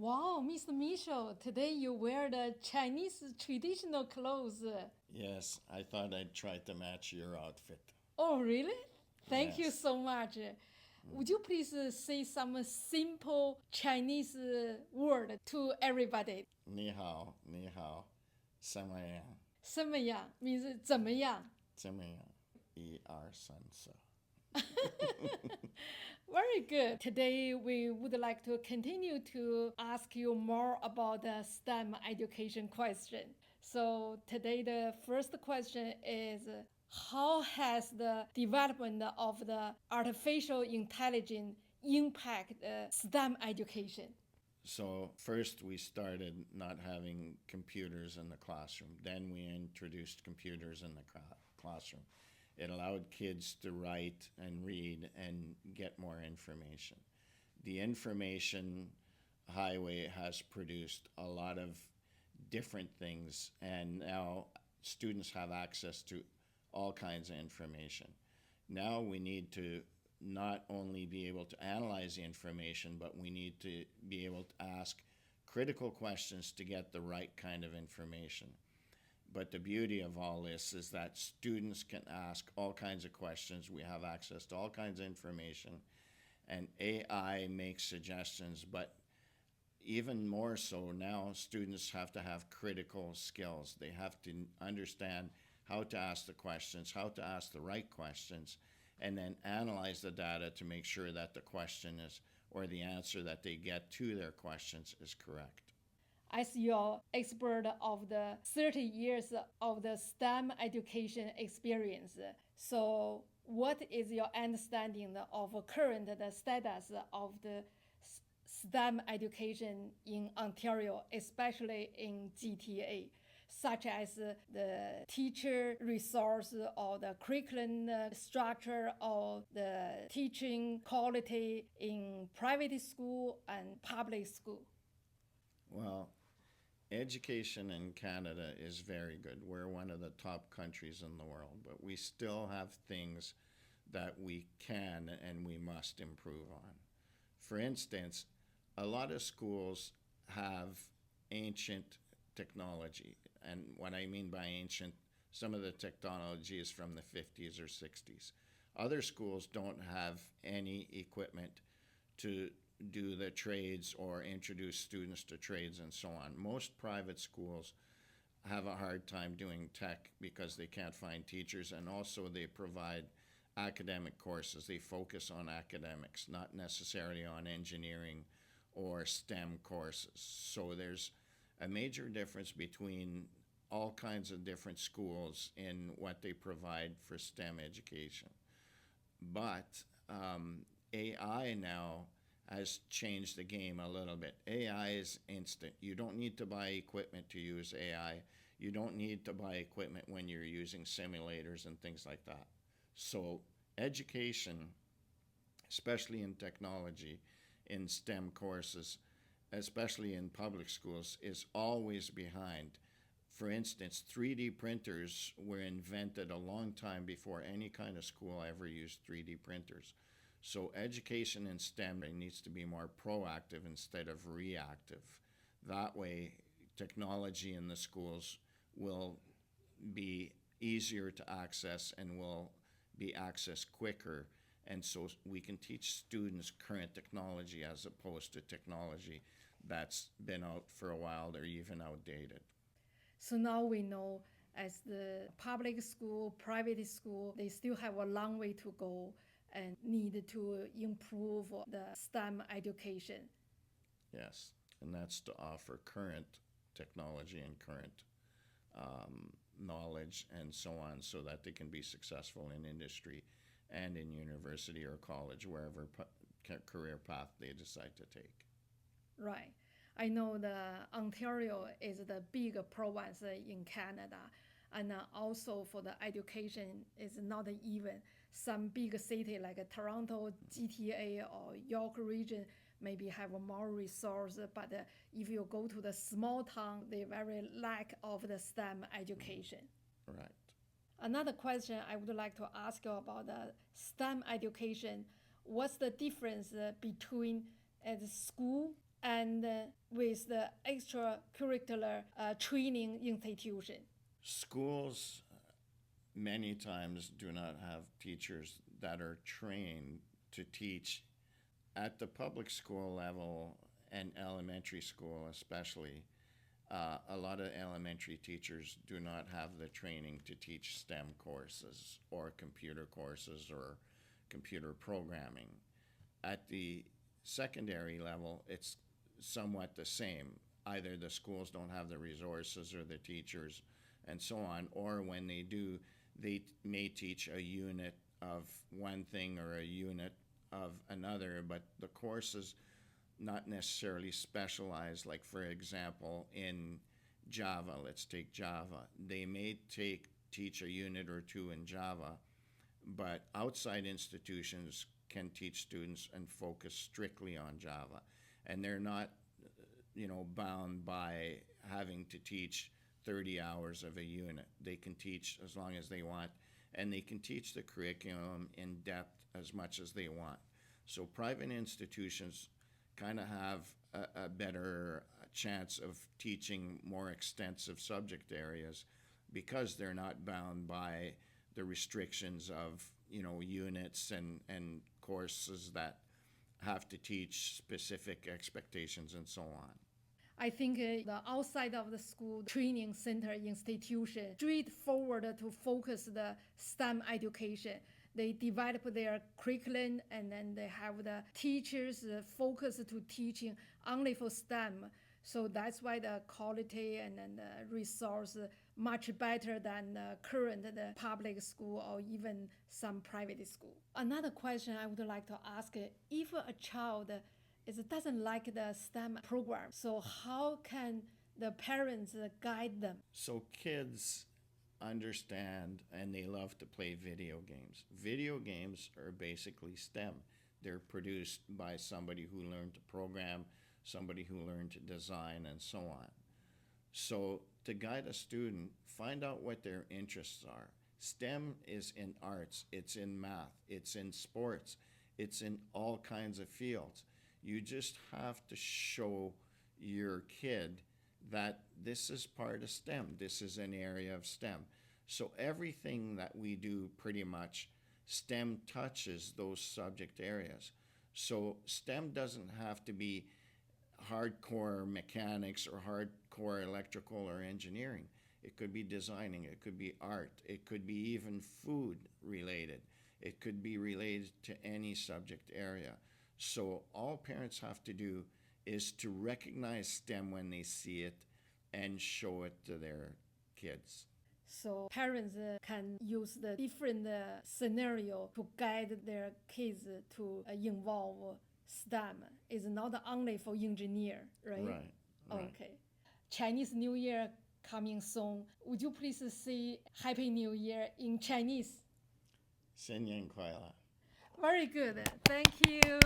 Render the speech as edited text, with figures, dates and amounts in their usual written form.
Wow, Mr. Michel, today you wear the Chinese traditional clothes. Yes, I thought I'd try to match your outfit. Oh, really? Thank you Yes. so much. Would you please say some simple Chinese word to everybody? 你好，什么样？什么样 means 怎么样？怎么样？一二三四。Very good. Today we would like to continue to ask you more about the STEM education question. So today the first question is how has the development of the artificial intelligence impact STEM education? So, first we started not having computers in the classroom. Then we introduced computers in the classroom. It allowed kids to write and read and get more information. The information highway has produced a lot of different things, and now students have access to all kinds of information. Now we need to not only be able to analyze the information, but we need to be able to ask critical questions to get the right kind of information. But the beauty of all this is that students can ask all kinds of questions. We have access to all kinds of information, and AI makes suggestions, but even more so now, students have to have critical skills. They have to understand how to ask the questions, how to ask the right questions, and then analyze the data to make sure that the question is, or the answer that they get to their questions is correct. As your expert of the 30 years of the STEM education experience, so what is your understanding of current the status of the STEM education in Ontario, especially in GTA, such as the teacher resource or the curriculum structure or the teaching quality in private school and public school? Well, education in Canada is very good. We're one of the top countries in the world, but we still have things that we can and we must improve on. For instance, a lot of schools have ancient technology. And what I mean by ancient, some of the technology is from the 50s or 60s. Other schools don't have any equipment to do the trades or introduce students to trades and so on. Most private schools have a hard time doing tech because they can't find teachers, and also they provide academic courses. They focus on academics, not necessarily on engineering or STEM courses. So there's a major difference between all kinds of different schools in what they provide for STEM education. But AI now has changed the game a little bit. AI is instant. You don't need to buy equipment to use AI. You don't need to buy equipment when you're using simulators and things like that. So education, especially in technology, in STEM courses, especially in public schools, is always behind. For instance, 3D printers were invented a long time before any kind of school ever used 3D printers. So education in STEM needs to be more proactive instead of reactive. That way, technology in the schools will be easier to access and will be accessed quicker. And so we can teach students current technology as opposed to technology that's been out for a while or even outdated. So now we know as the public school, private school, they still have a long way to go and need to improve the STEM education. Yes, and that's to offer current technology and current knowledge and so on so that they can be successful in industry and in university or college, wherever career path they decide to take. Right. I know the Ontario is the big province in Canada, and also for the education is not even some big city like Toronto, GTA, or York region maybe have more resource, but if you go to the small town, they very lack of the STEM education. Right. Another question I would like to ask you about the STEM education. What's the difference between at school and with the extracurricular training institution? Schools many times do not have teachers that are trained to teach at the public school level and elementary school especially. A lot of elementary teachers do not have the training to teach STEM courses or computer courses or computer programming. At the secondary level, it's somewhat the same. Either the schools don't have the resources or the teachers and so on, or when they do, they may teach a unit of one thing or a unit of another, but the courses not necessarily specialized. Like, for example, in Java, let's take Java. They may teach a unit or two in Java, but outside institutions can teach students and focus strictly on Java. And they're not, bound by having to teach 30 hours of a unit. They can teach as long as they want, and they can teach the curriculum in depth as much as they want. So private institutions kind of have a better chance of teaching more extensive subject areas because they're not bound by the restrictions of units and courses that have to teach specific expectations and so on. I think the outside of the school training center institution straightforward to focus the STEM education. They develop their curriculum and then they have the teachers focus to teaching only for STEM. So that's why the quality and then the resource much better than the current the public school or even some private school. Another question I would like to ask, if a child doesn't like the STEM program, so how can the parents guide them? So kids understand and they love to play video games. Video games are basically STEM. They're produced by somebody who learned to program, somebody who learned to design, and so on. So to guide a student, find out what their interests are. STEM is in arts, it's in math, it's in sports, it's in all kinds of fields. You just have to show your kid that this is part of STEM. This is an area of STEM. So everything that we do pretty much, STEM touches those subject areas. So STEM doesn't have to be hardcore mechanics or hardcore electrical or engineering. It could be designing, it could be art, it could be even food related. It could be related to any subject area. So all parents have to do is to recognize STEM when they see it and show it to their kids. So parents can use the different scenario to guide their kids to involve STEM. It's not only for engineer, right? Right. Okay. Chinese New Year coming soon. Would you please say Happy New Year in Chinese? 新年快乐. Very good. Thank you.